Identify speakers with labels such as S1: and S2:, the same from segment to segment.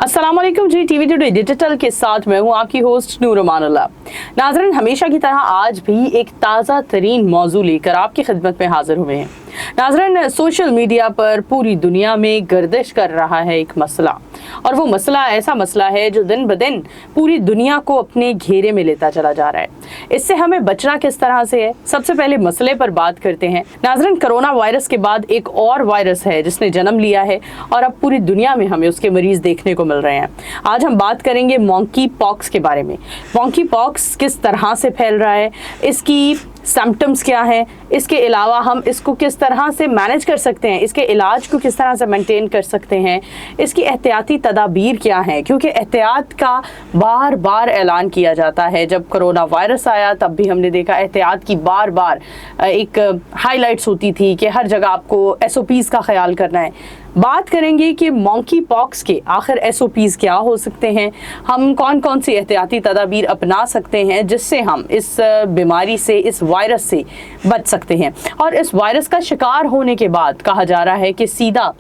S1: अस्सलामुअलैकुम जी, TV today digital के साथ मैं हूं आपकी होस्ट नूर अमानुल्लाह। नाज़रीन, हमेशा की तरह आज भी एक ताज़ा तरीन मौजू लेकर आपकी खिदमत में हाजिर हुए हैं। नाज़रीन, सोशल मीडिया पर पूरी दुनिया में गर्दिश कर रहा है एक मसला, और वो मसला ऐसा मसला है जो दिन ब दिन पूरी दुनिया को अपने घेरे में लेता चला जा रहा है। इससे हमें बचना किस तरह से है, सबसे पहले मसले पर बात करते हैं। नाज़रीन, कोरोना वायरस के बाद एक और वायरस है जिसने जन्म लिया है और अब पूरी दुनिया में हमें उसके मरीज देखने को मिल रहे हैं। आज हम बात करेंगे मॉन्की पॉक्स के बारे में। मॉन्की पॉक्स किस तरह से फैल रहा है, इसकी सिम्टम्स क्या हैं, इसके अलावा हम इसको किस तरह से मैनेज कर सकते हैं, इसके इलाज को किस तरह से मेंटेन कर सकते हैं, इसकी एहतियाती तदाबीर क्या हैं, क्योंकि एहतियात का बार बार ऐलान किया जाता है। जब कोरोना वायरस आया तब भी हमने देखा एहतियात की बार बार एक हाईलाइट्स होती थी कि हर जगह आपको SOPs का ख्याल करना है। बात करेंगे कि मॉन्की पॉक्स के आखिर SOPs क्या हो सकते हैं, हम कौन कौन सी एहतियाती तदाबीर अपना सकते हैं जिससे हम इस बीमारी से, इस वायरस से बच सकते हैं। और इस वायरस का शिकार होने के बाद कहा जा रहा है कि सीधा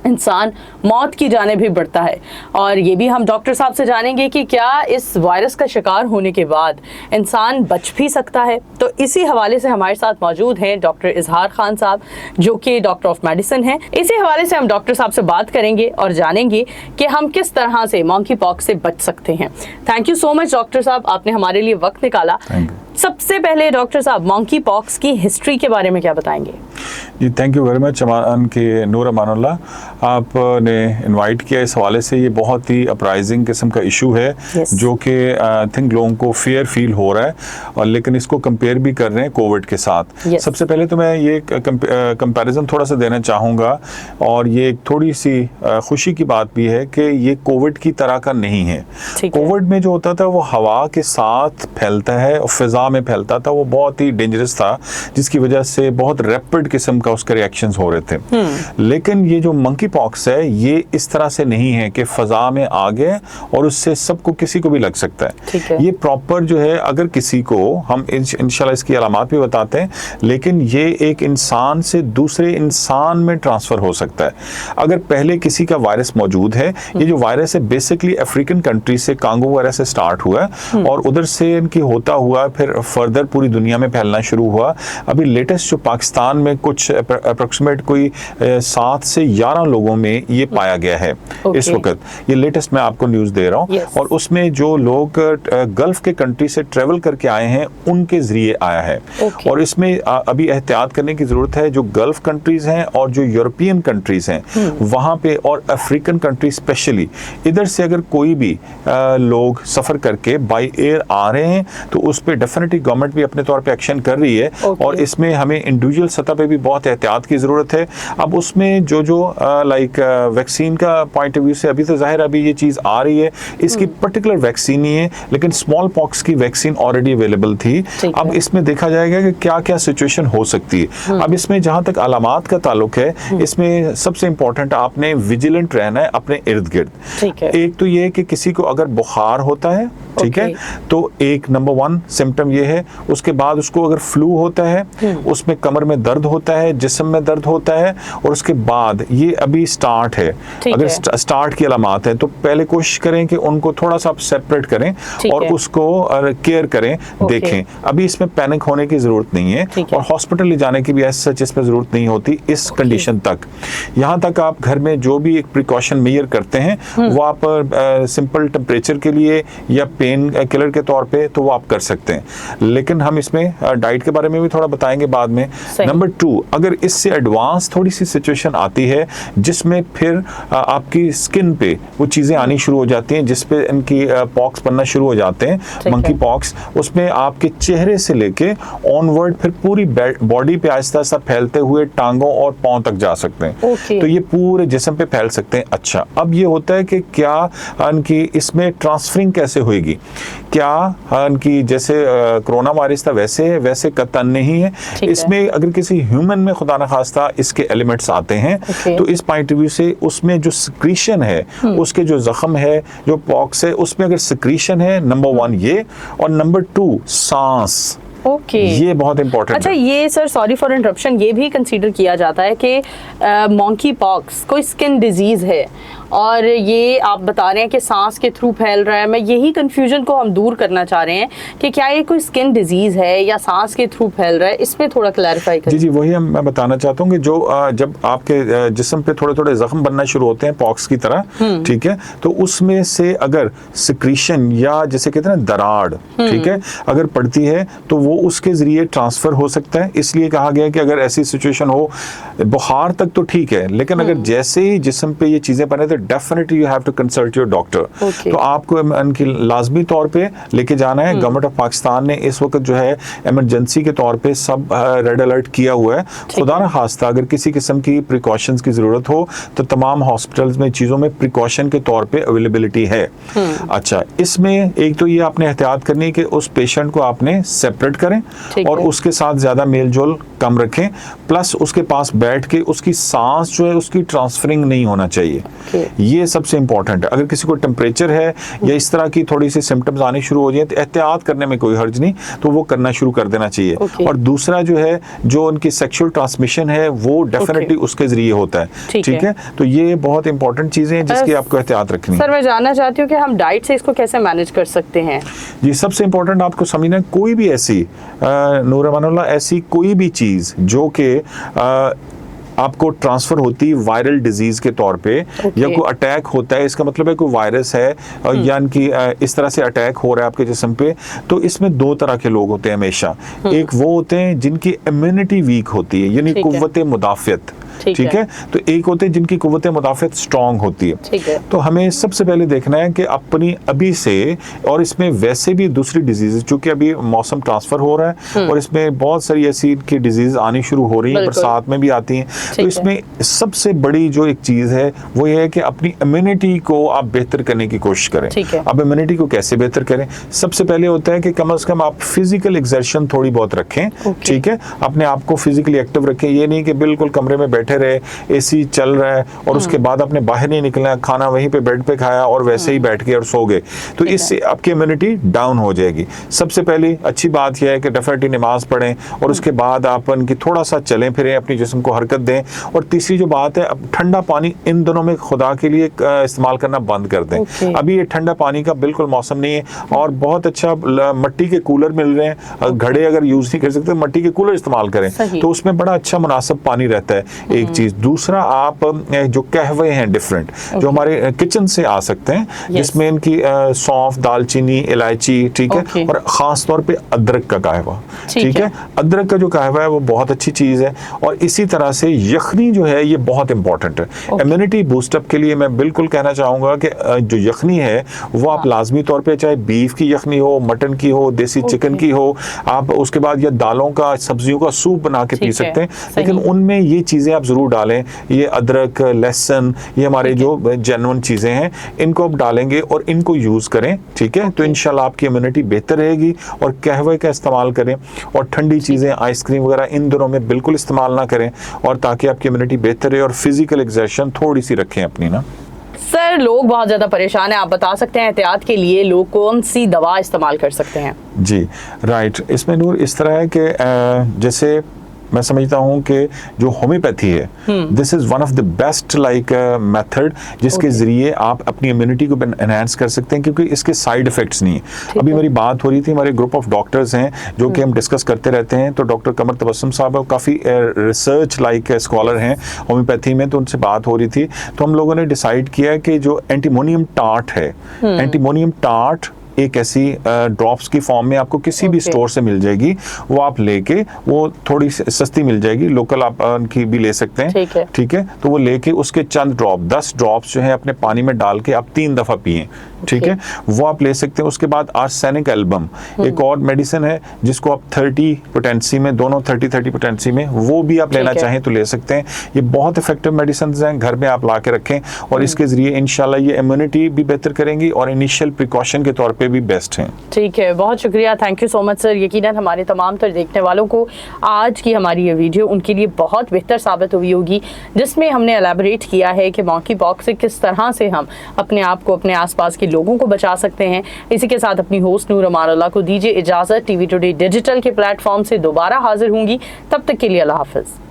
S1: इंसान मौत की जानिब भी बढ़ता है। और ये भी हम डॉक्टर साहब से जानेंगे कि क्या इस वायरस का शिकार होने के बाद इंसान बच भी सकता है। तो इसी हवाले से हमारे साथ मौजूद हैं डॉक्टर इजहार खान साहब, जो कि डॉक्टर ऑफ मेडिसिन हैं। इसी हवाले से हम डॉक्टर साहब से बात करेंगे और जानेंगे कि हम किस तरह से मॉन्की पॉक्स से बच सकते हैं। Thank you so much doctor साहब, आपने हमारे लिए वक्त निकाला। सबसे पहले डॉक्टर साहब, मॉन्की पॉक्स की हिस्ट्री के बारे में क्या बताएंगे?
S2: जी, थैंक यू वेरी मच नूर अमानुल्लाह, आपने इनवाइट किया इस हवाले से। ये बहुत ही अपराइजिंग किस्म का इशू है जो कि आई थिंक लोगों को फियर फील हो रहा है, और लेकिन इसको कंपेयर भी कर रहे हैं कोविड के साथ। सबसे पहले तो मैं ये कंपैरिजन थोड़ा सा देना चाहूँगा, और ये थोड़ी सी खुशी की बात भी है कि ये कोविड की तरह का नहीं है। कोविड में जो होता था वो हवा के साथ फैलता है और फिजा में फैलता था, वो बहुत ही डेंजरस था, जिसकी वजह से बहुत रैपिड किस्म का उसके रिएक्शंस हो रहे थे। लेकिन ये जो मंकी पॉक्स है ये इस तरह से नहीं है कि फजा में आ गए और उससे सबको, किसी को भी लग सकता है। ये प्रॉपर जो है, अगर किसी को, हम इंशाल्लाह इसकी अलामात भी बताते हैं, लेकिन ये एक इंसान से दूसरे इंसान में ट्रांसफर हो सकता है। अगर पहले किसी का वायरस मौजूद है, ये जो वायरस है बेसिकली अफ्रीकन कंट्री से, कांगो वायरस से स्टार्ट हुआ है और उधर से इनकी होता हुआ फिर फर्दर पूरी दुनिया में फैलना शुरू हुआ। अभी लेटेस्ट जो पाकिस्तान में कुछ अप्रोक्सीमेट कोई 7 से 11 लोगों में ये पाया गया है इस वक्त। ये लेटेस्ट मैं आपको न्यूज़ दे रहा हूँ। और उसमें जो लोग गल्फ के कंट्री से ट्रेवल करके आए हैं उनके जरिए आया है। और इसमें अभी एहतियात करने की जरूरत है। जो गल्फ कंट्रीज हैं और जो यूरोपियन कंट्रीज हैं वहाँ पे, और अफ्रीकन कंट्री स्पेशली, इधर से अगर कोई भी लोग सफ़र करके बाई एयर आ रहे हैं तो उस पर डेफिनेटली गवर्नमेंट भी अपने तौर पे एक्शन कर रही है। और इसमें हमें इंडिविजुअल सतह पे भी बहुत एहतियात की ज़रूरत है। अब उसमें जो लाइक वैक्सीन का पॉइंट ऑफ व्यू से अभी तो ज़ाहिर अभी ये चीज़ आ रही है, इसकी पर्टिकुलर वैक्सीन नहीं है, लेकिन स्मॉल पॉक्स की वैक्सीन ऑलरेडी अवेलेबल थी। अब इसमें देखा जाएगा कि क्या क्या सिचुएशन हो सकती है। अब इसमें जहाँ तक अलामात का ताल्लुक है, इसमें सबसे इम्पोर्टेंट आपने विजिलेंट रहना है अपने इर्द गिर्द। एक तो ये है कि किसी को अगर बुखार होता है, ठीक है, तो एक नंबर 1 सिम्टम ये है। उसके बाद उसको अगर फ्लू होता है, उसमें कमर में दर्द होता है, जिस्म में दर्द होता है, और उसके बाद ये अभी स्टार्ट है, अगर स्टार्ट की अलामात है तो पहले कोशिश करें कि उनको थोड़ा सा सेपरेट करें और उसको केयर करें, देखें। अभी इसमें पैनिक होने की जरूरत नहीं है और हॉस्पिटल ले जाने की भी ऐसा सच इसमें जरूरत नहीं होती इस कंडीशन तक। यहाँ तक आप घर में जो भी एक प्रिकॉशन मेजर करते हैं वो आप सिंपल टेम्परेचर के लिए या पेन किलर के तौर पे तो वो आप कर सकते हैं। लेकिन हम इसमें डाइट के बारे में भी थोड़ा बताएंगे बाद में। नंबर 2, अगर इससे एडवांस थोड़ी सी सिचुएशन आती है जिसमें फिर आपकी स्किन पे वो चीज़ें आनी शुरू हो जाती हैं, जिस पे इनकी पॉक्स बनना शुरू हो जाते हैं, मंकी पॉक्स, उसमें आपके चेहरे से लेके ऑनवर्ड फिर पूरी बॉडी पे आहिस्ता आहिस्ता फैलते हुए टांगों और पाँव तक जा सकते हैं। तो ये पूरे जिस्म पे फैल सकते हैं। अच्छा, अब ये होता है कि क्या इनकी इसमें ट्रांसफरिंग कैसे होएगी, क्या इनकी जैसे कोरोना वायरस था वैसे कतन नहीं है। इसमें अगर किसी ह्यूमन में खुदा न खास्ता इसके एलिमेंट्स आते हैं तो इस पॉइंट ऑफ व्यू से उसमें जो सिक्रीशन है, उसके जो जख्म है, जो पॉक्स है, उसमें अगर सिक्रीशन है, नंबर 1 ये, और नंबर 2 सांस, ये बहुत इंपॉर्टेंट।
S1: अच्छा, ये सर सॉरी फॉर इंटरप्शन, ये भी कंसीडर किया जाता है कि मॉन्की पॉक्स कोई स्किन डिजीज है और ये आप बता रहे हैं कि सांस के थ्रू फैल रहा है। मैं यही कंफ्यूजन को हम दूर करना चाह रहे हैं कि क्या ये कोई स्किन डिजीज है या सांस के थ्रू फैल रहा है, इसमें थोड़ा क्लैरिफाई करें।
S2: जी वही मैं बताना चाहता हूँ कि जो जब आपके जिस्म पे थोड़े थोड़े जख्म बनना शुरू होते हैं पॉक्स की तरह, ठीक है, तो उसमें से अगर सिक्रीशन या जैसे कहते हैं ना दरार, ठीक है, अगर पड़ती है तो वो उसके जरिए ट्रांसफर हो सकता है। इसलिए कहा गया है कि अगर ऐसी सिचुएशन हो, बुखार तक तो ठीक है, लेकिन अगर जैसे ही जिस्म पे ये चीजें बने तो definitely you have to consult your doctor. तो आपको इनकी लाजमी तौर पे लेके जाना है। गवर्नमेंट ऑफ पाकिस्तान ने इस वक्त जो है इमरजेंसी के तौर पे सब रेड अलर्ट किया हुआ है। खुदा न खास्ता अगर किसी किस्म की प्रिकॉशंस की जरूरत हो तो तमाम हॉस्पिटल्स में चीजों में प्रिकॉशन के तौर पे अवेलेबिलिटी है। अच्छा, इसमें एक तो ये आपने एहतियात करनी है कि उस पेशेंट को आपने सेपरेट करें और उसके साथ ज्यादा मेल जोल कम रखें, प्लस उसके पास बैठ के उसकी सांस जो है उसकी ट्रांसफरिंग नहीं होना चाहिए। ये सबसे इंपॉर्टेंट है। अगर किसी को टेम्परेचर है या इस तरह की थोड़ी सी सिम्टम्स आने शुरू हो जाए तो एहतियात करने में कोई हर्ज नहीं, तो वो करना शुरू कर देना चाहिए। और दूसरा जो है, जो उनकी सेक्सुअल ट्रांसमिशन है वो डेफिनेटली उसके जरिए होता है, ठीक है। तो ये बहुत इंपॉर्टेंट चीजें हैं जिसकी आपको एहतियात रखनी है।
S1: सर मैं जानना चाहती हूँ कि हम डाइट से इसको कैसे मैनेज कर सकते हैं।
S2: जी सबसे इंपॉर्टेंट आपको समझना है, कोई भी ऐसी नूर अमानुल्लाह ऐसी कोई भी चीज जो कि आपको ट्रांसफर होती है वायरल डिजीज के तौर पे, या कोई अटैक होता है, इसका मतलब है कोई वायरस है यानी कि इस तरह से अटैक हो रहा है आपके जिस्म पे, तो इसमें दो तरह के लोग होते हैं हमेशा। एक वो होते हैं जिनकी इम्यूनिटी वीक होती है, यानी कुव्वत मुदाफ़ियत, ठीक है। तो एक होते हैं जिनकी कुव्वत मुदाफ़ियत स्ट्रांग होती है। तो हमें सबसे पहले देखना है कि अपनी अभी से, और इसमें वैसे भी दूसरी डिजीज, चूंकि अभी मौसम ट्रांसफर हो रहा है और इसमें बहुत सारी ऐसी की डिजीज आनी शुरू हो रही है, बरसात में भी आती हैं। तो इसमें सबसे बड़ी जो एक चीज है वो ये है कि अपनी इम्यूनिटी को आप बेहतर करने की कोशिश करें। अब इम्यूनिटी को कैसे बेहतर करें? सबसे पहले होता है कि कम से कम आप फिजिकल एक्सर्शन थोड़ी बहुत रखें, ठीक है। अपने आप को फिजिकली एक्टिव रखें। ये नहीं कि बिल्कुल कमरे में बैठे रहे, एसी चल रहा है और उसके बाद आपने बाहर नहीं निकलना, खाना वहीं पे बेड पे खाया और वैसे ही बैठ गए और सो गए, तो इससे आपकी इम्यूनिटी डाउन हो जाएगी। सबसे पहली अच्छी बात यह है कि डेफिनेटली नमाज पढ़ें और उसके बाद आप उनकी थोड़ा सा चलें फिरें, अपनी जिस्म को हरकत दें। और तीसरी जो बात है, अब ठंडा पानी इन दिनों में खुदा के लिए इस्तेमाल करना बंद कर दें। अभी ये ठंडा पानी का बिल्कुल मौसम नहीं है और बहुत अच्छा मिट्टी के कूलर मिल रहे हैं। घड़े अगर यूज नहीं कर सकते, मिट्टी के कूलर इस्तेमाल करें, तो उसमें बड़ा अच्छा मुनासिब पानी रहता है, एक चीज। दूसरा, आप जो कहवे हैं डिफरेंट जो हमारे किचन से आ सकते हैं, जिसमें इनकी सौंफ, दालचीनी, इलायची, ठीक है, और खास तौर पे अदरक का कहवा, ठीक है। अदरक का जो कहवा है वो बहुत अच्छी चीज है। और इसी तरह से यखनी जो है ये बहुत इंपॉर्टेंट है इम्यूनिटी बूस्टअप के लिए। मैं बिल्कुल कहना चाहूंगा कि जो यखनी है वो आप लाजमी तौर पे, चाहे बीफ की यखनी हो, मटन की हो, देसी चिकन की हो, आप उसके बाद या दालों का, सब्जियों का सूप बना के पी सकते हैं, लेकिन उनमें ये चीजें आप जरूर डालें। ये अदरक, लहसुन, ये हमारे जो जेन्युइन चीजें हैं, इनको आप डालेंगे और इनको यूज करें, ठीक है। तो इंशाल्लाह आपकी इम्यूनिटी बेहतर रहेगी। और कहवे का इस्तेमाल करें और ठंडी चीजें, आइसक्रीम वगैरह इन दिनों में बिल्कुल इस्तेमाल ना करें, और ताकि आपकी इम्यूनिटी बेहतर रहे। और फिजिकल एक्सर्शन थोड़ी सी रखें अपनी ना।
S1: सर लोग बहुत ज्यादा परेशान हैं, आप बता सकते हैं एहतियात के लिए लोग कौन सी दवा इस्तेमाल कर सकते हैं? जी
S2: राइट, इसमें नूर इस तरह है कि जैसे मैं समझता हूँ कि जो होम्योपैथी है, this is one of the best like method जिसके जरिए आप अपनी इम्यूनिटी को एनहांस कर सकते हैं, क्योंकि इसके साइड इफेक्ट्स नहीं है। अभी मेरी बात हो रही थी, हमारे ग्रुप ऑफ डॉक्टर्स हैं जो कि हम डिस्कस करते रहते हैं, तो डॉक्टर कमर तबस्सुम साहब काफ़ी रिसर्च लाइक स्कॉलर हैं होम्योपैथी में, तो उनसे बात हो रही थी। तो हम लोगों ने डिसाइड किया कि जो एंटीमोनियम टार्ट है, एंटीमोनियम टार्ट एक ऐसी ड्रॉप्स की फॉर्म में आपको किसी भी स्टोर से मिल जाएगी, वो आप लेके, वो थोड़ी सस्ती मिल जाएगी, लोकल आप उनकी भी ले सकते हैं, ठीक है। तो वो लेके उसके चंद ड्रॉप, 10 ड्रॉप्स जो है अपने पानी में डाल के आप 3 दफा पिए, ठीक है, वो आप ले सकते हैं। उसके बाद आर्सेनिक एल्बम एक और मेडिसिन है जिसको आप 30 पोटेंसी में, दोनों 30 पोटेंसी में, वो भी आप लेना चाहें तो ले सकते हैं। ये बहुत इफेक्टिव मेडिसिन हैं, घर में आप ला के रखें और इसके जरिए इंशाल्लाह ये इम्यूनिटी भी बेहतर करेंगी और इनिशियल प्रिकॉशन के तौर पे भी बेस्ट हैं।
S1: ठीक है, बहुत शुक्रिया, thank you so much sir. यकीनन हमारे तमाम तर देखने वालों को आज की हमारी ये वीडियो उनके लिए बहुत बेहतर साबित हुई होगी, जिसमें हमने एलैबोरेट किया है कि मॉन्की पॉक्स से किस तरह से हम अपने आप को, अपने आसपास के लोगों को बचा सकते हैं। इसी के साथ अपनी होस्ट नूर अमानुल्लाह को दीजिए इजाज़त। टीवी टुडे डिजिटल के प्लेटफॉर्म से दोबारा हाजिर होंगी, तब तक के लिए अल्लाह हाफिज़।